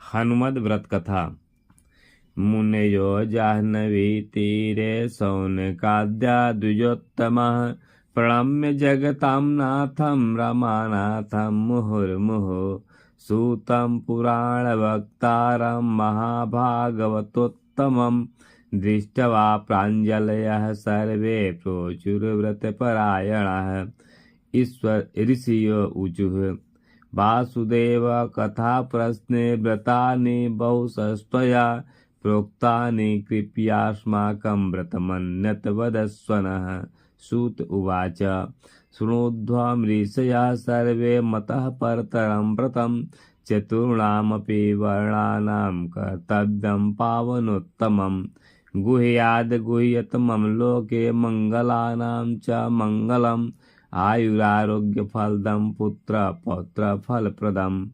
हनुमद व्रत कथा। मुनयो जाह्नवी तीरे सौनकाद्या द्विजोत्तमः प्रणम्य जगतां नाथं रमानाथं मुहुर्मुहुः सूतं पुराणवक्तारं महाभागवतोत्तमं दृष्ट्वा प्राञ्जलयः सर्वे प्रोचुर्व्रतपरायणाः। ईश्वर ऋषियो ऊचुः वासुदेव कथा प्रश्ने व्रतानि बहुशस्त्वया प्रोक्तानि कृपयास्माकं व्रतमन्यत वदस्वनः। सूत उवाच शृणोध्वमृषयः सर्वे मतः परतरं व्रतं चतुर्णामपि वर्णानां कर्तव्यं पावनोत्तमं गुह्याद् गुह्यतमं लोके मंगलानां च मंगलम् आयुरारोग्य फलदम पुत्र पौत्र फलप्रदम।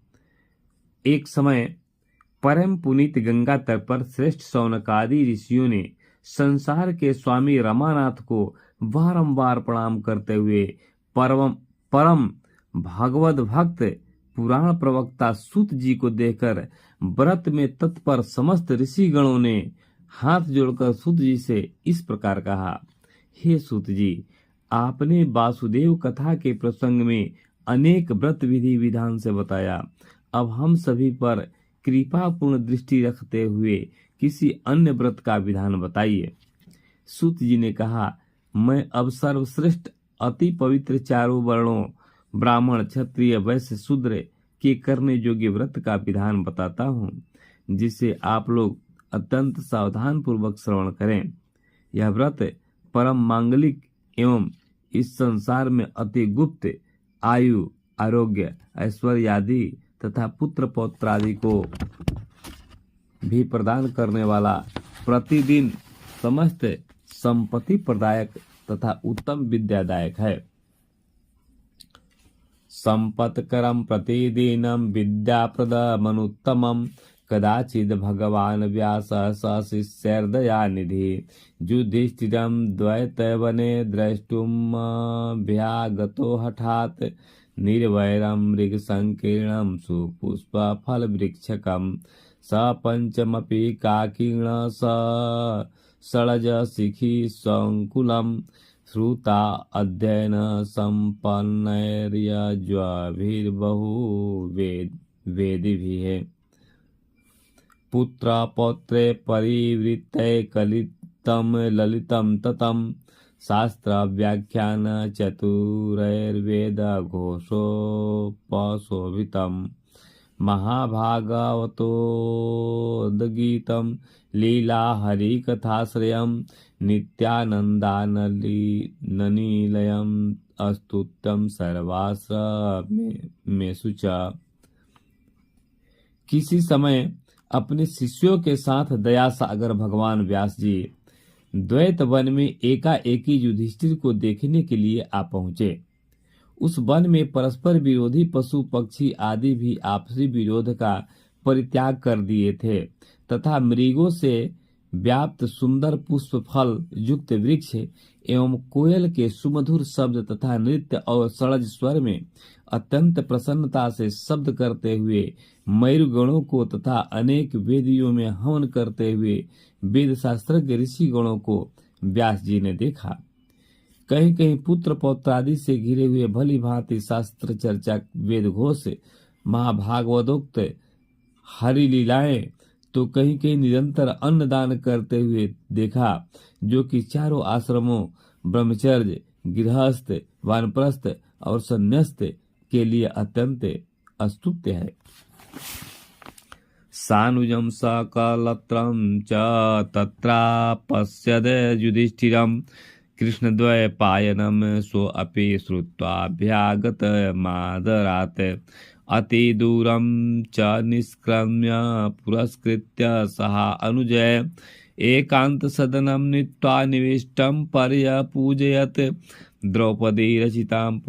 एक समय परम पुनीत गंगा तट पर श्रेष्ठ शौनकादि ऋषियों ने संसार के स्वामी रमानाथ को बारंबार प्रणाम करते हुए परम भागवत भक्त पुराण प्रवक्ता सूत जी को देखकर व्रत में तत्पर समस्त ऋषि गणों ने हाथ जोड़कर सूत जी से इस प्रकार कहा, हे सूत जी, आपने वासुदेव कथा के प्रसंग में अनेक व्रत विधि विधान से बताया। अब हम सभी पर कृपा पूर्ण दृष्टि रखते हुए किसी अन्य व्रत का विधान बताइए। सूत जी ने कहा, मैं अब सर्वश्रेष्ठ अति पवित्र चारों वर्णों ब्राह्मण क्षत्रिय वैश्य शूद्र के करने योग्य व्रत का विधान बताता हूँ, जिसे आप लोग अत्यंत सावधान पूर्वक श्रवण करें। यह व्रत परम मांगलिक एवं इस संसार में अति गुप्त आयु आरोग्य ऐश्वर्य आदि तथा पुत्र पौत्र आदि को भी प्रदान करने वाला, प्रतिदिन समस्त संपत्ति प्रदायक तथा उत्तम विद्यादायक है। संपत्करं प्रतिदिनं विद्याप्रदमनुत्तमं कदाचिद भगवान व्यासः सशिष्यैर्दयानिधि युधिष्ठिरं द्वैतवने द्रष्टुमभ्यागतो हठात् निर्वैरं मृगसंकीर्णं सुपुष्पफलवृक्षकं स पञ्चमपि काकीर्ण सळजशिखी संकुलं श्रुता अध्ययन सम्पन्नैर्यज्वाभिर्बहु वेदिभिः पुत्र पौत्रे परिवृत्ते कलितं ललितं ततं शास्त्र व्याख्यान चतुरैर्वेद घोषोपशोभितं महाभागवतोद्गीतं लीला हरिकथाश्रयं नित्यानन्दाननिलयं अस्तुत्यं सर्वाश्रमेषु च। किसी समय अपने शिष्यों के साथ दया सागर भगवान व्यास जी द्वैत वन में एकाएकी युधिष्ठिर को देखने के लिए आ पहुंचे। उस वन में परस्पर विरोधी पशु पक्षी आदि भी आपसी विरोध का परित्याग कर दिए थे तथा मृगों से व्याप्त सुंदर पुष्प फल युक्त वृक्ष एवं कोयल के सुमधुर शब्द तथा नृत्य और सड़ज स्वर में अत्यंत प्रसन्नता से शब्द करते हुए मयूरगणों को तथा अनेक वेदियों में हवन करते हुए वेद शास्त्रज्ञ ऋषि गणों को व्यास जी ने देखा। कहीं कहीं पुत्र पौत्र आदि से घिरे हुए भली भांति शास्त्र चर्चा वेद घोष महाभागवतोक्त हरि लीलाएं तो कहीं कहीं निरंतर अन्नदान करते हुए देखा, जो कि चारों आश्रमों ब्रह्मचर्य गृहस्थ वानप्रस्थ और संन्यास्त के लिए अत्यंत अस्तुत्य है। सानुजं सकलत्रं च तत्रापश्यद युधिष्ठिरं कृष्णद्वैपायनं सोऽपि श्रुत्वाभ्यागतमादरात् अतिदूरं च निष्क्रम्य पुरस्कृत्य सः अनुजय एकान्तसदनं नीत्वा निविष्टं पर्यपूजयत् द्रौपदी रचितां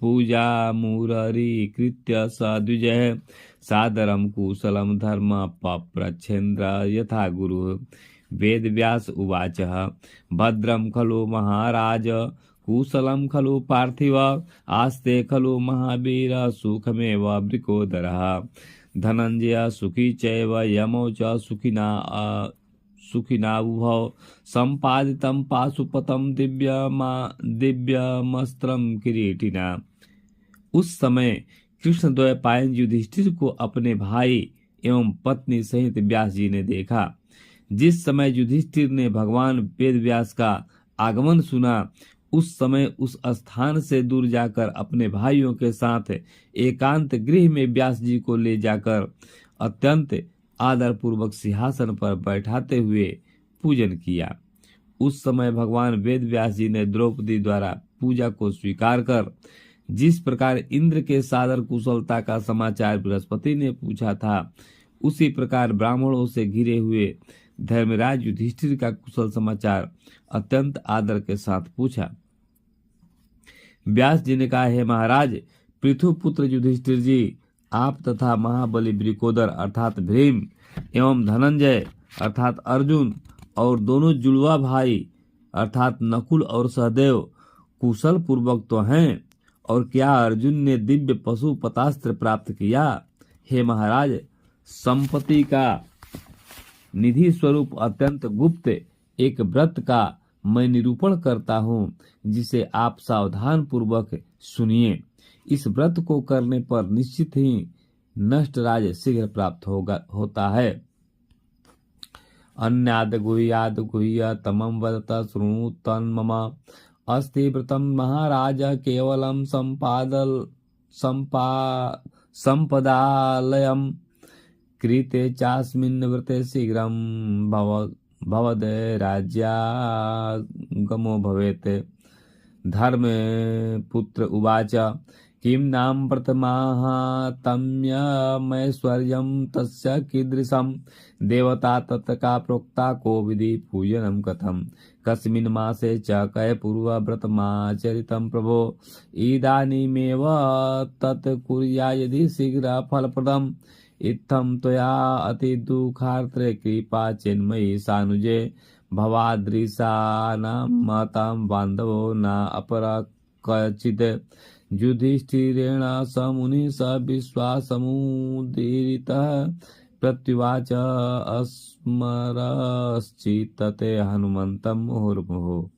पूजामुररीकृत्य स द्विजः सादरं कुशलं धर्म पप्रच्छेन्द्र यथा गुरुः। वेदव्यास उवाच भद्रं खलु महाराज कुशलम खलु पार्थिव आस्ते खलु महावीर सुखमेव वृकोदरः धनंजय सुखी चैव यमौ च सुखिनावुभौ संपादितं पाशुपतं दिव्यमस्त्रं किरीटिना। उस समय कृष्णद्वैपायन युधिष्ठिर को अपने भाई एवं पत्नी सहित व्यास जी ने देखा। जिस समय युधिष्ठिर ने भगवान वेद व्यास का आगमन सुना, उस समय उस स्थान से दूर जाकर अपने भाइयों के साथ एकांत गृह में व्यास जी को ले जाकर अत्यंत आदर पूर्वक सिंहासन पर बैठाते हुए पूजन किया। उस समय भगवान वेद व्यास जी ने द्रौपदी द्वारा पूजा को स्वीकार कर जिस प्रकार इंद्र के सादर कुशलता का समाचार बृहस्पति ने पूछा था, उसी प्रकार ब्राह्मणों से घिरे हुए धर्मराज युधिष्ठिर का कुशल समाचार अत्यंत आदर के साथ पूछा। व्यास जी ने कहा, हे महाराज, पृथुपुत्र युधिष्ठिर जी, आप तथा महाबली वृकोदर अर्थात भीम एवं धनंजय अर्थात अर्जुन और दोनों जुड़वा भाई अर्थात नकुल और सहदेव कुशल पूर्वक तो हैं, और क्या अर्जुन ने दिव्य पशु पतास्त्र प्राप्त किया? हे महाराज, संपत्ति का निधि स्वरूप अत्यंत गुप्त एक व्रत का मैं निरूपण करता हूँ, जिसे आप सावधान पूर्वक सुनिए। इस व्रत को करने पर निश्चित ही नष्ट राज शीघ्र प्राप्त होता है। अन्याद गुह्य तमं वदत शृणु तन्मम अस्ति व्रतं महाराज केवलं संपदालयम् कृते चास्मिन् व्रते शीघ्रं भवद राज्यागमो भवेत्। धर्मपुत्र उवाच किं नाम प्रथमाहतम्यमैश्वर्यं तस्य कीदृशं देवता तत्का प्रोक्ता को विधि पूजनं कथं कस्मिन् मासे च कय पूर्वव्रतमाचरितं प्रभो इदानीमेव तत् कुर्या यदि शीघ्र फलप्रदम् इत्थं त्वया अति दुःखार्त्रे कृपा चिन्मयी सानुजे भवादृशानां मातां बान्धवो न अपरा कचित्। युधिष्ठिरेण स मुनिः स विश्वासमुदीरितः प्रत्युवाच अस्मरश्चित्तते हनुमन्तं मुहुर्मुहुः।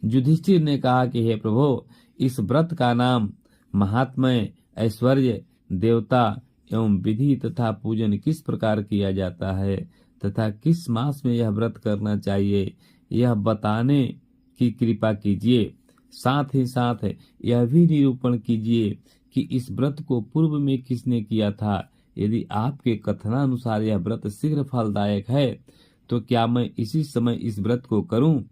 युधिष्ठिर ने कहा कि हे प्रभु, इस व्रत का नाम महात्म्य, ऐश्वर्य, देवता एवं विधि तथा पूजन किस प्रकार किया जाता है तथा किस मास में यह व्रत करना चाहिए, यह बताने की कृपा कीजिए। साथ ही साथ यह भी निरूपण कीजिए कि इस व्रत को पूर्व में किसने किया था। यदि आपके कथनानुसार यह व्रत शीघ्र फलदायक है तो क्या मैं इसी समय इस व्रत को करूं?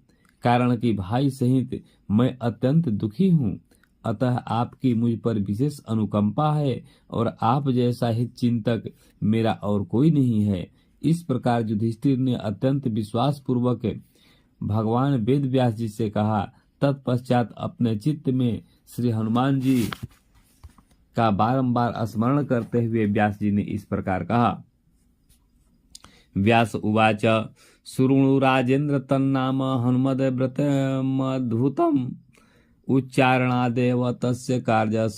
कारण कि भाई सहित मैं अत्यंत दुखी हूँ, अतः आपकी मुझ पर विशेष अनुकंपा है और आप जैसा हित चिंतक मेरा और कोई नहीं है। इस प्रकार युधिष्ठिर ने अत्यंत विश्वास पूर्वक भगवान वेद व्यास जी से कहा। तत्पश्चात अपने चित्त में श्री हनुमान जी का बारंबार स्मरण करते हुए व्यास जी ने इस प्रकार कहा। व्यास उवाच शृणु राजेन्द्र तन्नाम हनुमद व्रतमद्भुतम् उच्चारणादेव तस्य कार्य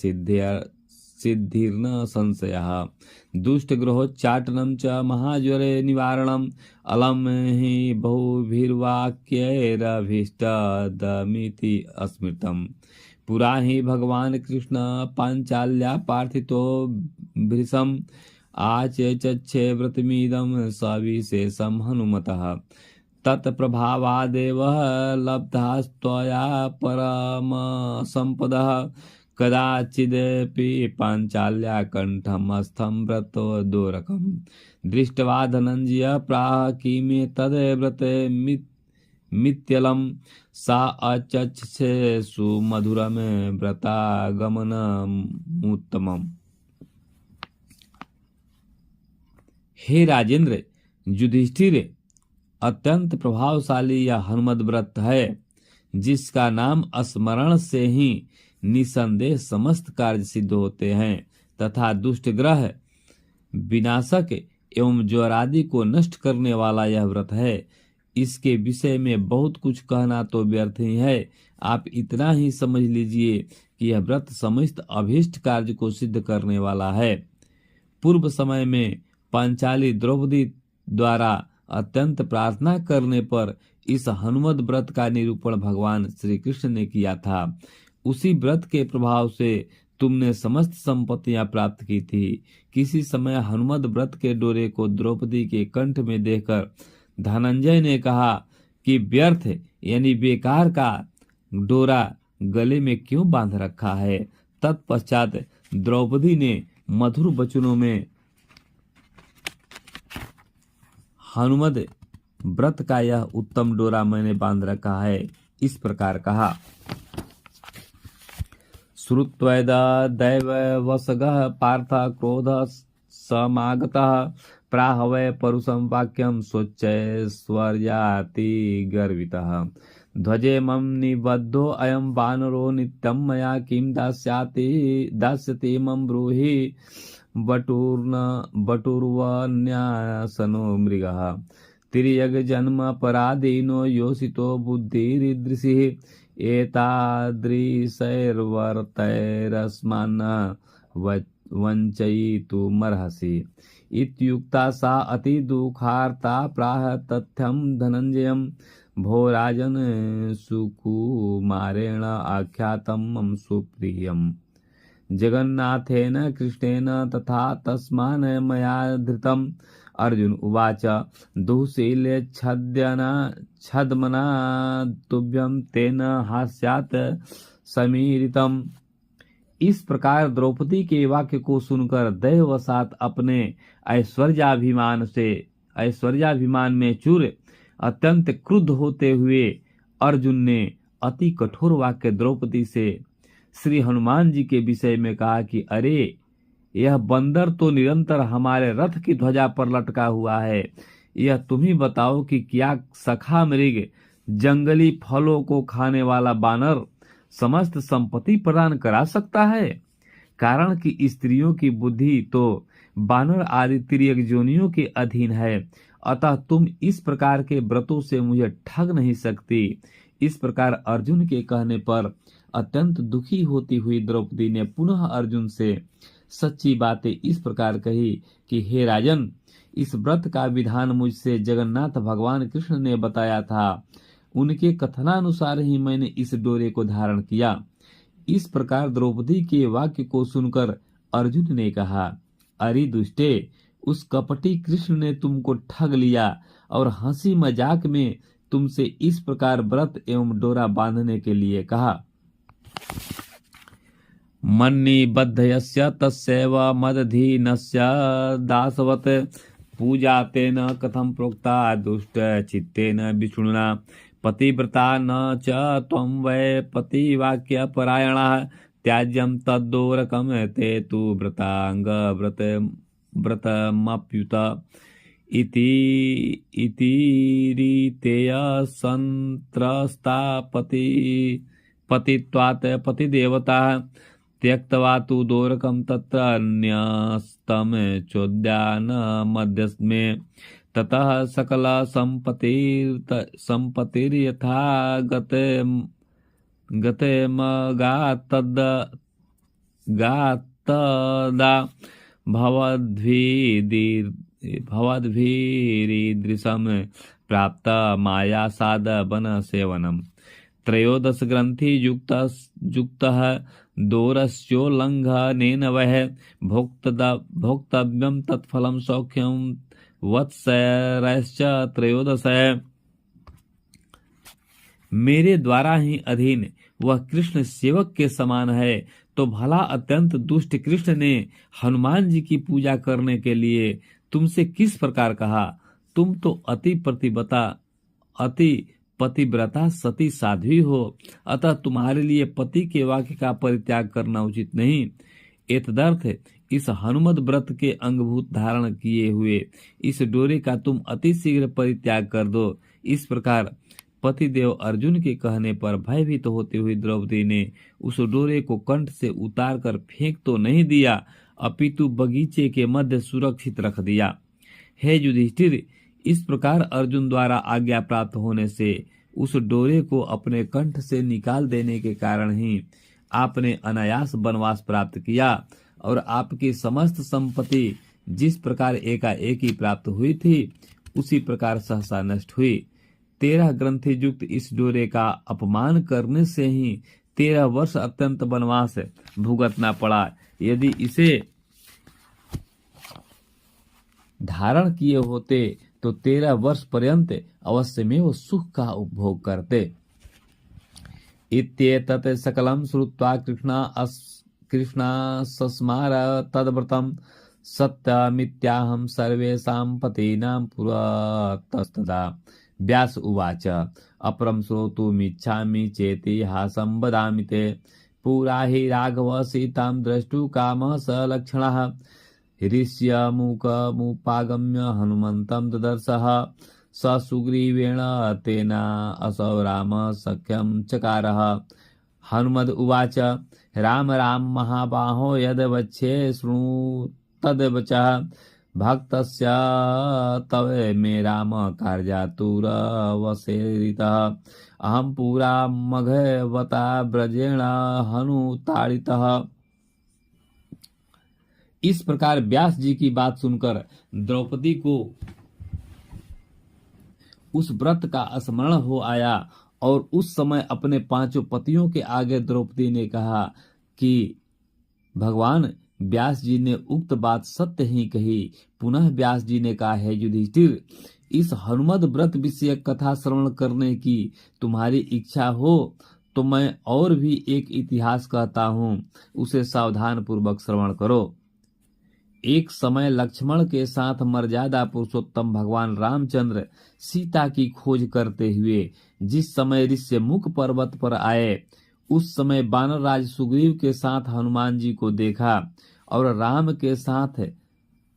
सिद्धिर्न संशयः। दुष्टग्रहोच्चाटनं च महाज्वरे निवारणम् अलम हि बहुभिर्वाक्यैरभीष्टदमिति स्मृतम्। पुरा हि भगवान कृष्ण पांचाल्या पार्थितो भृशम् आचेचच्छे व्रतमिदं सविशेषं हनुमतः। तत्प्रभावादेव लब्धास्त्वया परम संपदः कदाचिदपि पांचाल्या कंठमस्थं व्रतोदोरकम्। दृष्ट्वा धनंजय प्राह किमे तद् व्रतमित्यलं सा अचक्षे सुमधुरं व्रतागमनमुत्तमम्। हे राजेंद्र, युधिष्ठिर, अत्यंत प्रभावशाली यह हनुमद व्रत है, जिसका नाम स्मरण से ही निसंदेह समस्त कार्य सिद्ध होते हैं तथा दुष्ट ग्रह विनाशक एवं ज्वर आदि को नष्ट करने वाला यह व्रत है। इसके विषय में बहुत कुछ कहना तो व्यर्थ ही है। आप इतना ही समझ लीजिए कि यह व्रत समस्त अभीष्ट कार्य को सिद्ध करने वाला है। पूर्व समय में पांचाली द्रौपदी द्वारा अत्यंत प्रार्थना करने पर इस हनुमत व्रत का निरूपण भगवान श्री कृष्ण ने किया था। उसी व्रत के प्रभाव से तुमने समस्त संपत्तियां प्राप्त की थी। किसी समय हनुमत व्रत के डोरे को द्रौपदी के कंठ में देखकर धनंजय ने कहा कि व्यर्थ यानी बेकार का डोरा गले में क्यों बांध रखा है। तत्पश्चात द्रौपदी ने मधुर वचनों में हनुमत व्रत का यह उत्तम डोरा मैंने बांध रखा है, इस प्रकार कहा। श्रुत्वैद दैव वसगः पार्थ क्रोध समागतः प्राह वै परुषं वाक्यं स्वोच्चैश्वर्याति गर्वितः। ध्वजे मम निबद्धो अयं वानरो नित्यं मया किं दास्यति मम ब्रूहि बटुर्वन्यासनो मृगः। तिर्यग जन्म पराधीनो योषितो बुद्धिरीदृशिः एतादृशैर्वर्तैरस्मान् वञ्चयितुमर्हसि। इत्युक्ता सा अति दुःखार्ता प्राह तथ्यं धनञ्जयं भो राजन सुकुमारेण आख्यातं मम सुप्रियम्। जगन्नाथेन कृष्णेन तथा तस्मान् मया धृतम्। अर्जुन उवाच दुःशीलेच्छद्मना तुभ्यं तेन हास्यात् समीरितम्। इस प्रकार द्रौपदी के वाक्य को सुनकर दैववशात अपने ऐश्वर्याभिमान में चूर अत्यंत क्रुद्ध होते हुए अर्जुन ने अति कठोर वाक्य द्रौपदी से श्री हनुमान जी के विषय में कहा कि अरे, यह बंदर तो निरंतर हमारे रथ की ध्वजा पर लटका हुआ है। यह तुम ही बताओ कि क्या सखा मृग, जंगली फलों को खाने वाला बानर समस्त संपत्ति प्रदान करा सकता है। कारण कि स्त्रियों की बुद्धि तो बानर आदि तिर्यक जोनियों के अधीन है, अतः तुम इस प्रकार के व्रतों से मुझे ठग नहीं सकती। इस प्रकार अर्जुन के कहने पर अत्यंत दुखी होती हुई द्रौपदी ने पुनः अर्जुन से सच्ची बातें इस प्रकार कही कि हे राजन, इस व्रत का विधान मुझसे जगन्नाथ भगवान कृष्ण ने बताया था। उनके कथनानुसार ही मैंने इस डोरे को धारण किया। इस प्रकार द्रौपदी के वाक्य को सुनकर अर्जुन ने कहा, अरे दुष्टे, उस कपटी कृष्ण ने तुमको ठग लिया और हंसी मजाक में तुमसे इस प्रकार व्रत एवं डोरा बांधने के लिए कहा। मन्निबद्धयस्य तस्यैव मदधीनस्य दासवत् पूजा तेन कथं प्रोक्ता दुष्ट चित्तेन विष्णुना। पतिव्रता न च त्वं वै पतिवाक्य परायणः त्याज्यं तद्दोरकं ते तु व्रतमप्युत। इति रीतेय संत्रस्ता पतित्वात् पतिदेवता त्यक्त्वा तु दोरकं तत्र न्यस्तं चोद्यान मध्यस्मे। ततः सकल संपत्तिर्यथा गते गातदा भवद्भिरीदृशं प्राप्त मायासाद वन सेवनम्। त्रयोदश ग्रंथि युक्तः दोरस्योल्लंघनेन वह भोक्तव्यं तत्फलं सौख्यं वत्सरश्च त्रयोदश। मेरे द्वारा ही अधीन वह कृष्ण सेवक के समान है, तो भला अत्यंत दुष्ट कृष्ण ने हनुमान जी की पूजा करने के लिए तुमसे किस प्रकार कहा। तुम तो अति पतिव्रता सती साध्वी हो, अतः तुम्हारे लिए पति के वाक्य का परित्याग करना उचित नहीं। एतदर्थ इस हनुमत व्रत के अंगभूत धारण किए हुए इस डोरे का तुम अति शीघ्र परित्याग कर दो। इस प्रकार पतिदेव अर्जुन के कहने पर भयभीत होती हुई द्रौपदी ने उस डोरे को कंठ से उतार कर फेंक तो नहीं दिया, अपितु बगीचे के मध्य सुरक्षित रख दिया। हे युधिष्ठिर, इस प्रकार अर्जुन द्वारा आज्ञा प्राप्त होने से उस डोरे को अपने कंठ से निकाल देने के कारण ही आपने अनायास वनवास प्राप्त किया और आपकी समस्त संपत्ति जिस प्रकार एकाएक ही प्राप्त हुई थी उसी प्रकार सहसा नष्ट हुई। 13 ग्रंथि युक्त इस डोरे का अपमान करने से ही 13 वर्ष अत्यंत वनवास भुगतना पड़ा। यदि इसे धारण किए होते तो 13 वर्ष पर्यंत अवश्य में वो सुख का उपभोग करते। इत्येतत् सकलं श्रुत्वा कृष्णा सस्मार तद्व्रतं सत्यमित्याहं सर्वेषां पतीनां पुरतस्तदा। व्यास उवाच अपरं श्रोतुमिच्छामि चेति हासं वदामि ते। पुरा हि राघव सीतां द्रष्टुं कामः स लक्षणः। ऋष्यमुखमुपागम्य हनुमन्तं ददर्शः। स सुग्रीवेण तेन असौ राम सख्यं चकारः। हनुमद उवाच राम राम महाबाहो यद् वच्ये शृणु तद्वचः। भक्तस्य तव मे राम कार्यातुरवसेरितः। अहं पुरा मघवता ब्रजेण हनुताड़ितः। इस प्रकार व्यास जी की बात सुनकर द्रौपदी को उस व्रत का स्मरण हो आया और उस समय अपने 5 पतियों के आगे द्रौपदी ने कहा कि भगवान व्यास जी ने उक्त बात सत्य ही कही। पुनः व्यास जी ने कहा, है युधिष्ठिर, इस हनुमद व्रत विषय कथा श्रवण करने की तुम्हारी इच्छा हो तो मैं और भी एक इतिहास कहता हूँ, उसे सावधान पूर्वक श्रवण करो। एक समय लक्ष्मण के साथ मर्यादा पुरुषोत्तम भगवान रामचंद्र सीता की खोज करते हुए जिस समय ऋष्यमुख पर्वत पर आए, उस समय वानरराज सुग्रीव के साथ हनुमान जी को देखा और राम के साथ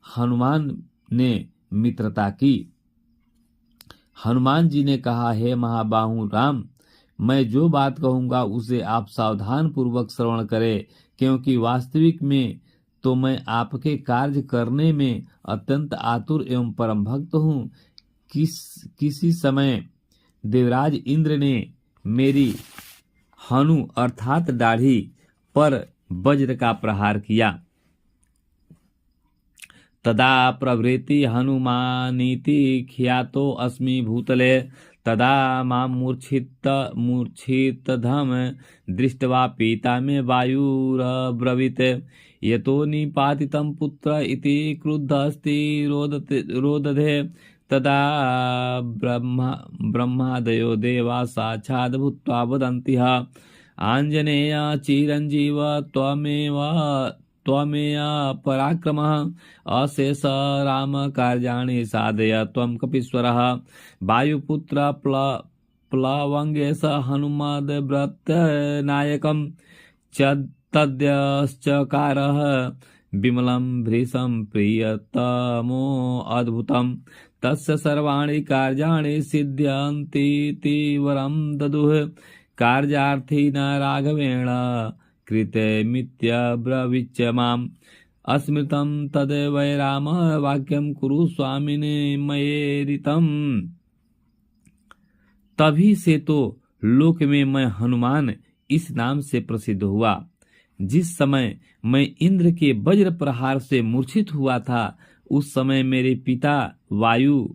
हनुमान ने मित्रता की। हनुमान जी ने कहा, हे महाबाहु राम, मैं जो बात कहूंगा उसे आप सावधान पूर्वक श्रवण करें, क्योंकि वास्तविक में तो मैं आपके कार्य करने में अत्यंत आतुर एवं परम भक्त हूँ। किसी समय देवराज इंद्र ने मेरी हनु अर्थात दाढ़ी पर वज्र का प्रहार किया। तदा प्रभृति हनुमानीति ख्यातो अस्मि भूतले। तदा मां मूर्छितधम दृष्ट्वा पीता मे वायुरब्रवीत्। यतो निपातितं पुत्र इति क्रुद्धस्ति रोदधे। तदा ब्रह्मादयो देवा साक्षात् भूत्वा वदन्तिः, आञ्जनेय चिरञ्जीव त्वमेव पराक्रमः। अशेष राम कार्याणि साधय त्वं कपीश्वरः। वायुपुत्र प्लवंगेश हनुमद् व्रत नायकं तद्यश्चकारः। विमलं भृशं प्रियतमो अद्भुतं। तस्य सर्वाणि कार्याणि सिद्ध्यन्तीति वरं ददुः। कार्यार्थी न राघवेण कृतमित्यब्रवीच्च माम्। अस्मृतं तद् वै राम वाक्यं कुरु स्वामिने मयेरितम्। तभी से तो लोक में मैं हनुमान इस नाम से प्रसिद्ध हुआ। जिस समय मैं इंद्र के वज्र प्रहार से मूर्छित हुआ था, उस समय मेरे पिता वायु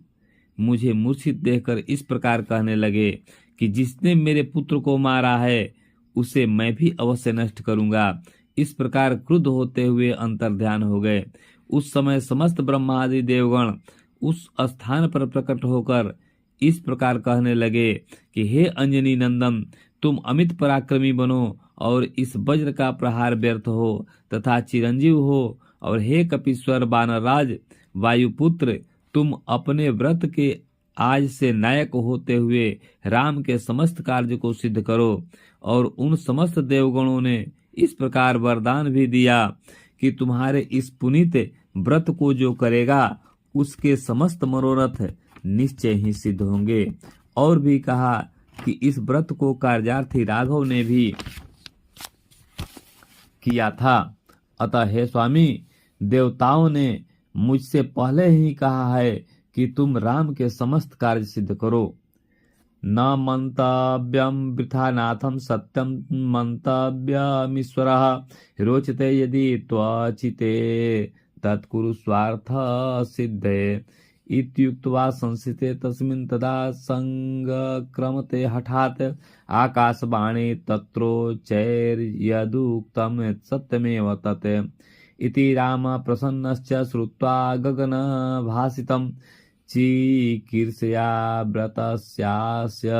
मुझे मूर्छित देखकर इस प्रकार कहने लगे कि जिसने मेरे पुत्र को मारा है उसे मैं भी अवश्य नष्ट करूंगा। इस प्रकार क्रुद्ध होते हुए अंतर्ध्यान हो गए। उस समय समस्त ब्रह्मादि देवगण उस स्थान पर प्रकट होकर इस प्रकार कहने लगे कि हे अंजनी नंदन, तुम अमित पराक्रमी बनो और इस वज्र का प्रहार व्यर्थ हो तथा चिरंजीव हो। और हे कपीश्वर वानरराज वायुपुत्र, तुम अपने व्रत के आज से नायक होते हुए राम के समस्त कार्य को सिद्ध करो। और उन समस्त देवगणों ने इस प्रकार वरदान भी दिया कि तुम्हारे इस पुनीत व्रत को जो करेगा उसके समस्त मनोरथ निश्चय ही सिद्ध होंगे। और भी कहा कि इस व्रत को कार्यार्थी राघव ने भी किया था। अतः हे स्वामी, देवताओं ने मुझसे पहले ही कहा है कि तुम राम के समस्त कार्य सिद्ध करो। न मंतव्यम वृथा नाथम सत्यम मंतव्यमीश्वरः रोचते यदि त्वचिते तत्कुरु स्वार्थ सिद्धे इत्युक्त्वा संस्थिते तस्मिन् तदा संगक्रमते हठात् आकाशवाणी तत्रोच्चैर्यदुक्तं सत्यमेव तत् इति राम प्रसन्नश्च श्रुत्वा गगनभासितं चिकीर्षया व्रतस्यास्य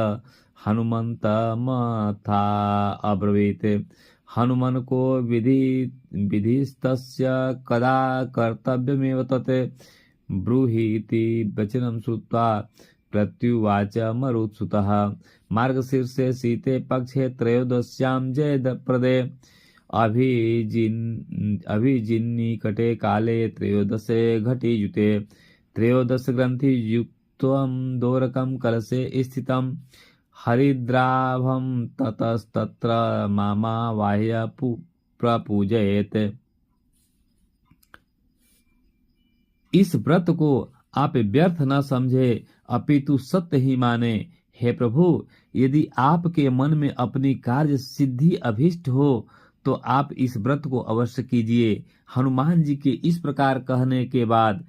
हनुमन्तमथा अब्रवीत् हनुमन् को विधिस्तस्य कदा कर्तव्यमेव तत् ब्रूहीति वचनं श्रुत्वा प्रत्युवाच मरुत्सुतः मार्गशीर्षे शीते पक्षे त्रयोदश्यां जयप्रदे अभिजिन्निकटे काले त्रयोदशे घटियुते त्रयोदश ग्रंथि युक्तं दोरकं कलशे स्थितं हरिद्राभं ततस्तत्र मामावाह्य प्रपूजयेत्। इस व्रत को आप व्यर्थ न समझे अपितु सत्य ही माने। हे प्रभु, यदि आपके मन में अपनी कार्य सिद्धि अभिष्ट हो तो आप इस व्रत को अवश्य कीजिए। हनुमान जी के इस प्रकार कहने के बाद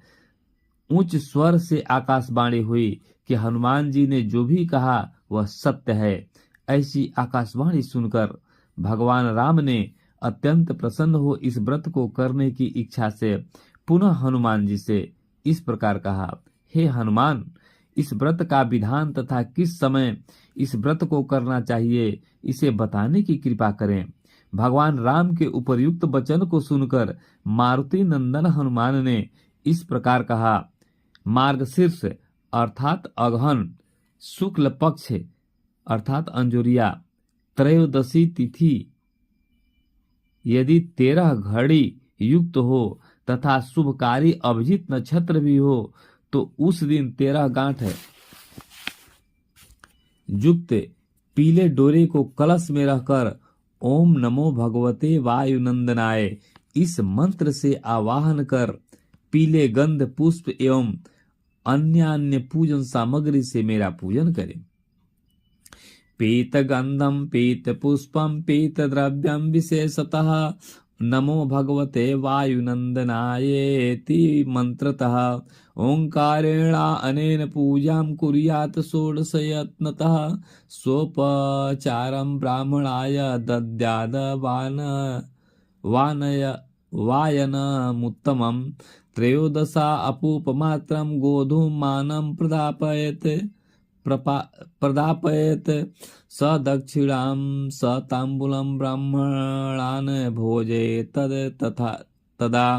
उच्च स्वर से आकाशवाणी हुई कि हनुमान जी ने जो भी कहा वह सत्य है। ऐसी आकाशवाणी सुनकर भगवान राम ने अत्यंत प्रसन्न हो इस व्रत को करने की इच्छा से पुनः हनुमान जी से इस प्रकार कहा, हे हनुमान, इस व्रत का विधान तथा किस समय इस व्रत को करना चाहिए इसे बताने की कृपा करें। भगवान राम के उपर्युक्त वचन को सुनकर मारुति नंदन हनुमान ने इस प्रकार कहा, मार्गशीर्ष अर्थात अगहन शुक्ल पक्ष अर्थात अंजुरिया त्रयोदशी तिथि यदि 13 घड़ी युक्त हो तथा शुभकारी अभिजित नक्षत्र भी हो तो उस दिन 13 गांठ युक्त पीले डोरे को कलश में रखकर ओम नमो भगवते वायुनंदनाय इस मंत्र से आवाहन कर पीले गंध पुष्प एवं अन्य पूजन सामग्री से मेरा पूजन करें। पीत गंधम पीत पुष्पम पीत द्रव्यम विशेषतः नमो भगवते वायुनंदनायेति मंत्रतः ओंकारेणा अनेन पूजां कुर्यात् षोडशयत्नतः सोपचारं ब्राह्मणाय दद्याद वायनमुत्तमं त्रयोदशा अपूपमात्रं गोधूमानं प्रदापयेत् स दक्षिणां स ताम्बूलं ब्राह्मणान् भोजयेत् तदा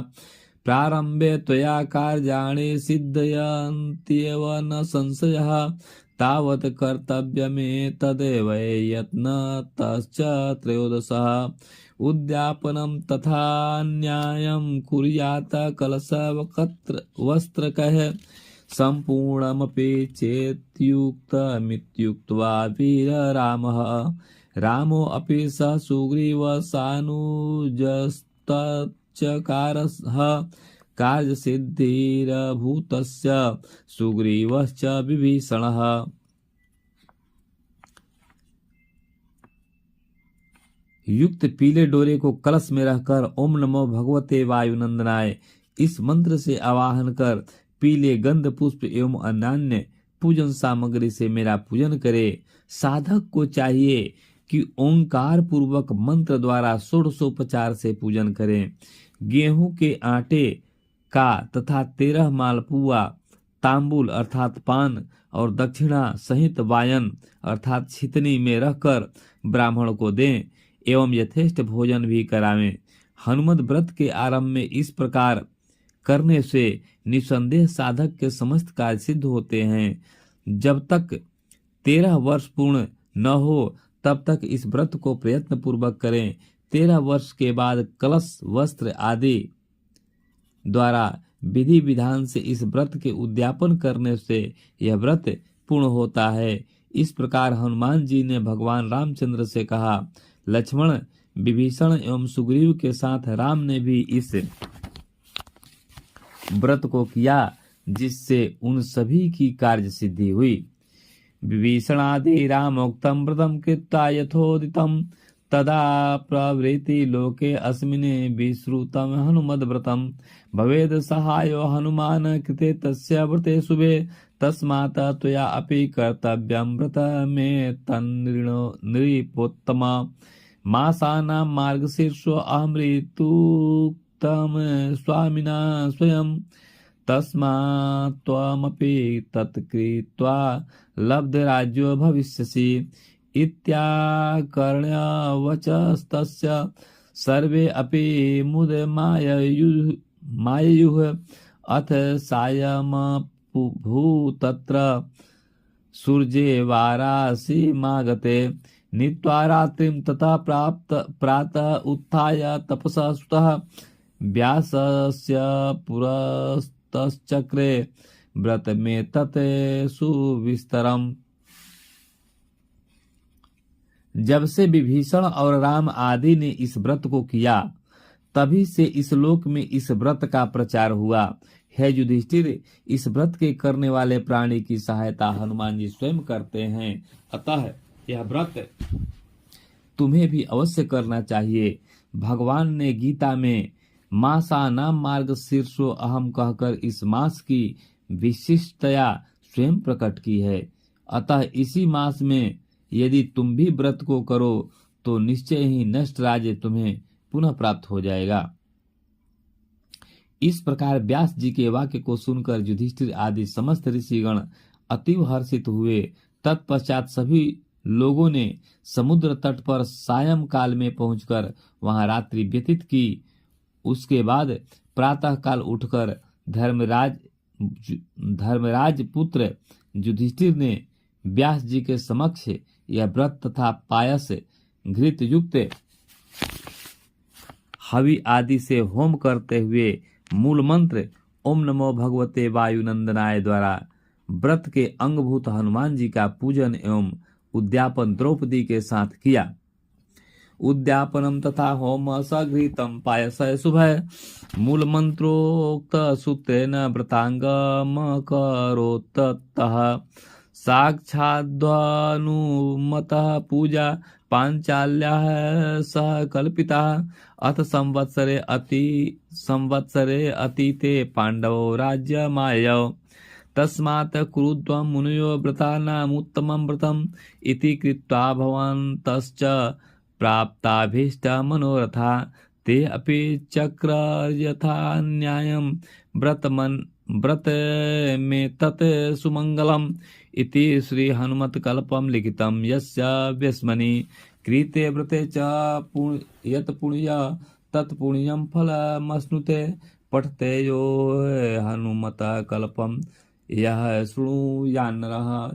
प्रारम्भे त्वया कार्याणि सिद्धयन्त्येव न संशयः तावत् कर्तव्यमेतदेव यत्नतश्च त्रयोदशः उद्यापनं तथा न्यायं कुर्यात् कलशवस्त्रकः सम्पूर्णमपि चेत्युक्तमित्युक्त्वा वीररामः रामो अपि स सुग्रीवसानुजस्तच्चकारः कार्यसिद्धिरभूतस्य सुग्रीवश्च विभीषणः। युक्त पीले डोरे को कलश में रखकर ओम नमो भगवते वायुनंदनाय इस मंत्र से आवाहन कर पीले गंध पुष्प एवं अन्य पूजन सामग्री से मेरा पूजन करे। साधक को चाहिए कि ओंकार पूर्वक मंत्र द्वारा षोडशोपचार से पूजन करें। गेहूं के आटे का तथा 13 मालपुआ तांबुल अर्थात पान और दक्षिणा सहित वायन अर्थात छितनी में रखकर ब्राह्मण को दें एवं यथेष्ट भोजन भी करावें। हनुमत व्रत के आरंभ में इस प्रकार करने से निसंदेह साधक के समस्त कार्य सिद्ध होते हैं। जब तक 13 वर्ष पूर्ण न हो तब तक इस व्रत को प्रयत्न पूर्वक करें। 13 वर्ष के बाद कलश वस्त्र आदि द्वारा विधि विधान से इस व्रत के उद्यापन करने से यह व्रत पूर्ण होता है। इस प्रकार हनुमान जी ने भगवान रामचंद्र से कहा। लक्ष्मण, विभीषण एवं सुग्रीव के साथ राम ने भी इस व्रत को किया। जिससे उन सभी की कार्य सिद्धि हुई। विभीषणादि रामोक्तं व्रतं कृत्वा यथोदितं तदा प्रवृत्ति लोके अस्मिन् विश्रुतं हनुमद्व्रतं भवेद् सहायो हनुमान कृते तस्य व्रते शुभे तस्मात् त्वया अपि कर्तव्यं व्रतमे तन्नृणो नृपोत्तम मासानां मार्गशीर्षो अमृतुक्तं स्वामिना स्वयं तस्मात् त्वमपि तत्कृत्वा लब्धराज्यो भविष्यसि इत्याकर्ण्य वचस्तस्य सर्वे अपि माययुः अथ सायमभूत् सूर्ये वारासीमागते नीत्वा रात्रिं तथा प्रातः उत्थाय तपसा सुतः व्यासस्य पुरस्तश्चक्रे व्रतमे तत् सुविस्तरम्। जब से विभीषण और राम आदि ने इस व्रत को किया तभी से इस लोक में इस व्रत का प्रचार हुआ। हे युधिष्ठिर, इस व्रत के करने वाले प्राणी की सहायता हनुमान जी स्वयं करते हैं, अतः यह व्रत तुम्हें भी अवश्य करना चाहिए। भगवान ने गीता में मासानाम मार्गशीर्षो अहम कहकर इस मास की विशिष्टता स्वयं प्रकट की है। अतः इसी मास में यदि तुम भी व्रत को करो तो निश्चय ही नष्ट राज्य तुम्हें पुनः प्राप्त हो जाएगा। इस प्रकार व्यास जी के वाक्य को सुनकर युधिष्ठिर आदि समस्त ऋषिगण अतीव हर्षित हुए। तत्पश्चात सभी लोगों ने समुद्र तट पर सायं काल में पहुंचकर वहां रात्रि व्यतीत की। उसके बाद प्रातः काल उठकर धर्मराज पुत्र युधिष्ठिर ने व्यास जी के समक्ष यह व्रत तथा पायस घृत युक्त हवि आदि से होम करते हुए मूल मंत्र ओम नमो भगवते वायुनंदनाय द्वारा व्रत के अंगभूत हनुमान जी का पूजन एवं उद्यापन द्रौपदी के साथ किया। उद्यापनम तथा होम सघृतम पायसय शुभय मूल मंत्रोक्त सूत्रेण व्रतांगम करोत्ततः साक्षादनुमतः पूजा पांचाल्याः सह कल्पिता अथ संवत्सरे अतीते पांडवो राज्यमाययौ तस्मात् कुरुध्वं मुनयो व्रतानाम् उत्तमं व्रतम् इति कृत्वा भवन्तश्च प्राप्ताभीष्टा मनोरथा ते अपि चक्रर यथा न्यायं व्रत में तत् सुमंगलम् इति श्री हनुमत कल्पम लिखितम् यस्य व्यस्मनि कृते व्रते च यत् पुण्य तत् पुण्यं फलमश्नुते पठते यो हनुमत कल्पम यः शृणुयान्नरः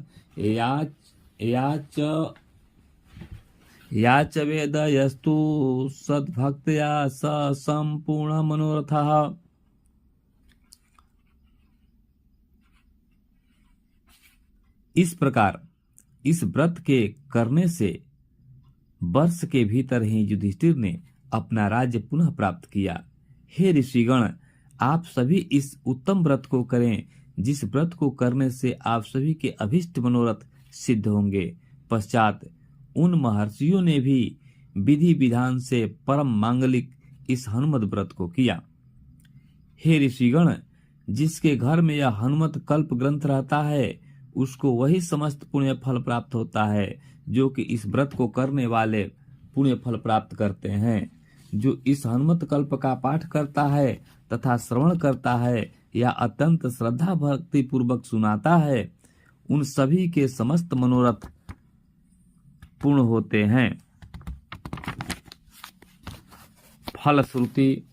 या च वेद यस्तु सद्भक्त्या स संपूर्ण मनोरथः। इस प्रकार इस व्रत के करने से वर्ष के भीतर ही युधिष्ठिर ने अपना राज्य पुनः प्राप्त किया। हे ऋषिगण, आप सभी इस उत्तम व्रत को करें जिस व्रत को करने से आप सभी के अभिष्ट मनोरथ सिद्ध होंगे। पश्चात उन महर्षियों ने भी विधि विधान से परम मांगलिक इस हनुमत व्रत को किया। हे ऋषिगण, जिसके घर में यह हनुमत कल्प ग्रंथ रहता है उसको वही समस्त पुण्य फल प्राप्त होता है जो कि इस व्रत को करने वाले पुण्य फल प्राप्त करते हैं। जो इस हनुमत कल्प का पाठ करता है तथा श्रवण करता है या अत्यंत श्रद्धा भक्ति पूर्वक सुनाता है उन सभी के समस्त मनोरथ पूर्ण होते हैं। फलश्रुति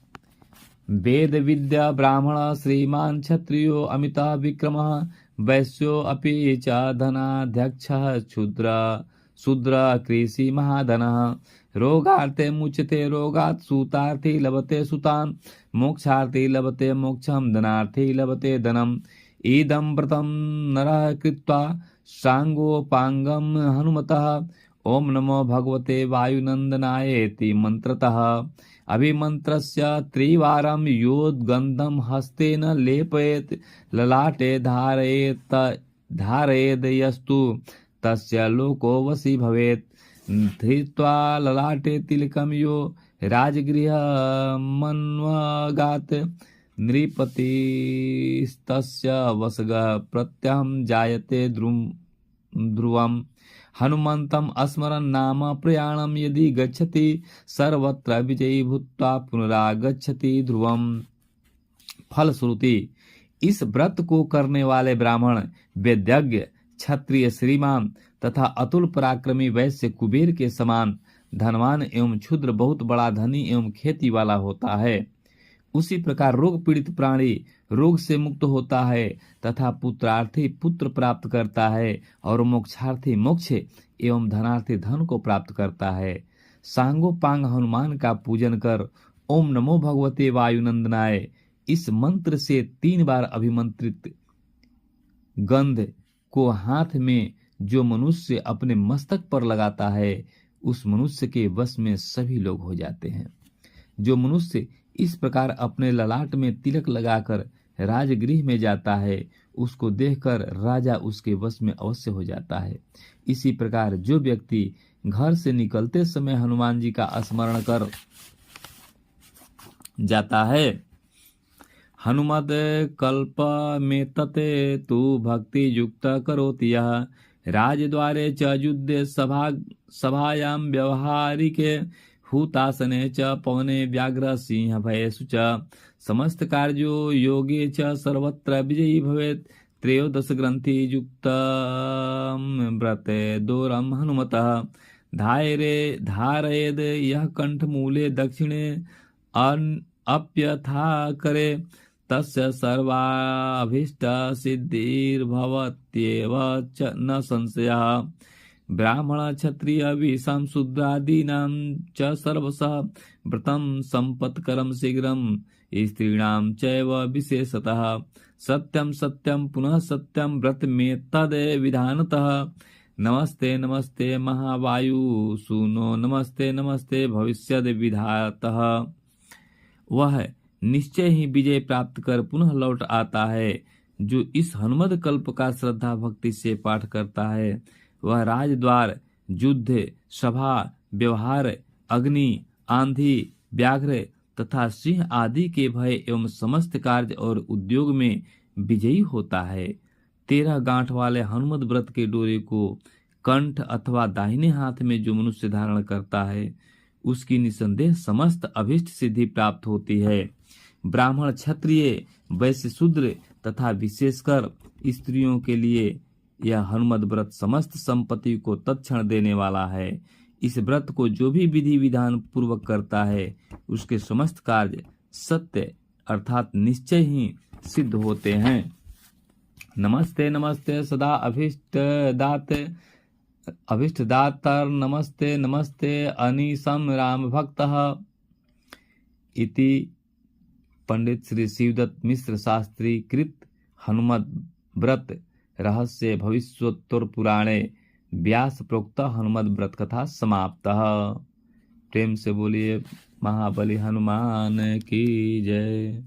वेद विद्या ब्राह्मण श्रीमान क्षत्रियो अमिता विक्रमः वैश्यो अपि च धनाध्यक्षः शूद्र कृषि महाधनः रोगार्थे मुच्यते रोगात् सूतार्थी लभते सुतान् मोक्षार्थी लभते मोक्षं धनार्थी लभते धनम् इदं व्रतं नरः कृत्वा सांगोपांगम हनुमतः ओम नमो भगवते वायुनंदनायेति मंत्रतः अभिमन्त्रस्य त्रिवारं योद्गन्धं हस्तेन लेपयेत् ललाटे धारयेद् यस्तु तस्य लोको वशी भवेत्। धृत्वा ललाटे तिलकं यो राजगृहमन्वगात् नृपतिस्तस्य वसगः प्रत्यहं जायते ध्रुवम्। हनुमन्तम् स्मरन् नाम प्रयाणं यदि गच्छति सर्वत्र विजयी भूत्वा पुनरागच्छति ध्रुवम्। फलश्रुति, इस व्रत को करने वाले ब्राह्मण, वेद्यज्ञ, क्षत्रिय श्रीमान तथा अतुल पराक्रमी वैश्य कुबेर के समान धनवान एवं क्षुद्र बहुत बड़ा धनी एवं खेती वाला होता है। उसी प्रकार रोग पीड़ित प्राणी रोग से मुक्त होता है तथा पुत्रार्थी पुत्र प्राप्त करता है और मोक्षार्थी मोक्ष एवं धनार्थी धन को प्राप्त करता है। सांगोपांग हनुमान का पूजन कर ओम नमो भगवते वायुनंदनाय इस मंत्र से 3 बार अभिमंत्रित गंध को हाथ में जो मनुष्य अपने मस्तक पर लगाता है उस मनुष्य के वश में सभी लोग हो जाते हैं। जो मनुष्य इस प्रकार अपने ललाट में तिलक लगाकर राजगृह में जाता है उसको देखकर राजा उसके वश में अवश्य हो जाता है। इसी प्रकार जो व्यक्ति घर से निकलते समय हनुमान जी का स्मरण कर जाता है, हनुमद कल्प में तते तु भक्ति युक्त करोति यः राजद्वारे च युद्धे सभायां व्यवहारिके हुतासने च पवने व्याघ्र सिंह भयेषु च समस्त कार्यो योगे च सर्वत्र विजयी भवेत्। 13 ग्रंथि युक्त व्रते दोरम हनुमतः धारयेद् यः कंठमूले दक्षिणे अप्यथा करे तस्य सर्वाभीष्ट सिद्धिर्भवत्येव च न संशयः। ब्राह्मण क्षत्रिय विषम शूद्रादीनां च सर्वशः व्रतं संपत्करं शीघ्रं स्त्रीणां चैव विशेषतः। सत्यं सत्यं पुनः सत्यं व्रत में तद विधानतः। नमस्ते नमस्ते महावायु सुनो नमस्ते नमस्ते भविष्यद विधातः। वह निश्चय ही विजय प्राप्त कर पुनः लौट आता है। जो इस हनुमद कल्प का श्रद्धा भक्ति से पाठ करता है वह राजद्वार, युद्ध, सभा, व्यवहार, अग्नि, आंधी, व्याघ्र तथा सिंह आदि के भय एवं समस्त कार्य और उद्योग में विजयी होता है। 13 गांठ वाले हनुमद व्रत के डोरे को कंठ अथवा दाहिने हाथ में जो मनुष्य धारण करता है उसकी निसंदेह समस्त अभिष्ट सिद्धि प्राप्त होती है। ब्राह्मण, क्षत्रिय, वैश्य, शूद्र तथा विशेषकर स्त्रियों के लिए यह हनुमद व्रत समस्त संपत्ति को तत्क्षण देने वाला है। इस व्रत को जो भी विधि विधान पूर्वक करता है उसके समस्त कार्य सत्य अर्थात निश्चय ही सिद्ध होते हैं। नमस्ते नमस्ते सदा अभिष्ट दातर नमस्ते नमस्ते अनीसम राम भक्तः इति पंडित श्री शिवदत्त मिश्र शास्त्री कृत हनुमद व्रत रहस्य भविष्योत्तर पुराणे व्यास प्रोक्त हनुमद व्रत कथा समाप्तः। प्रेम से बोलिए महाबली हनुमान की जय।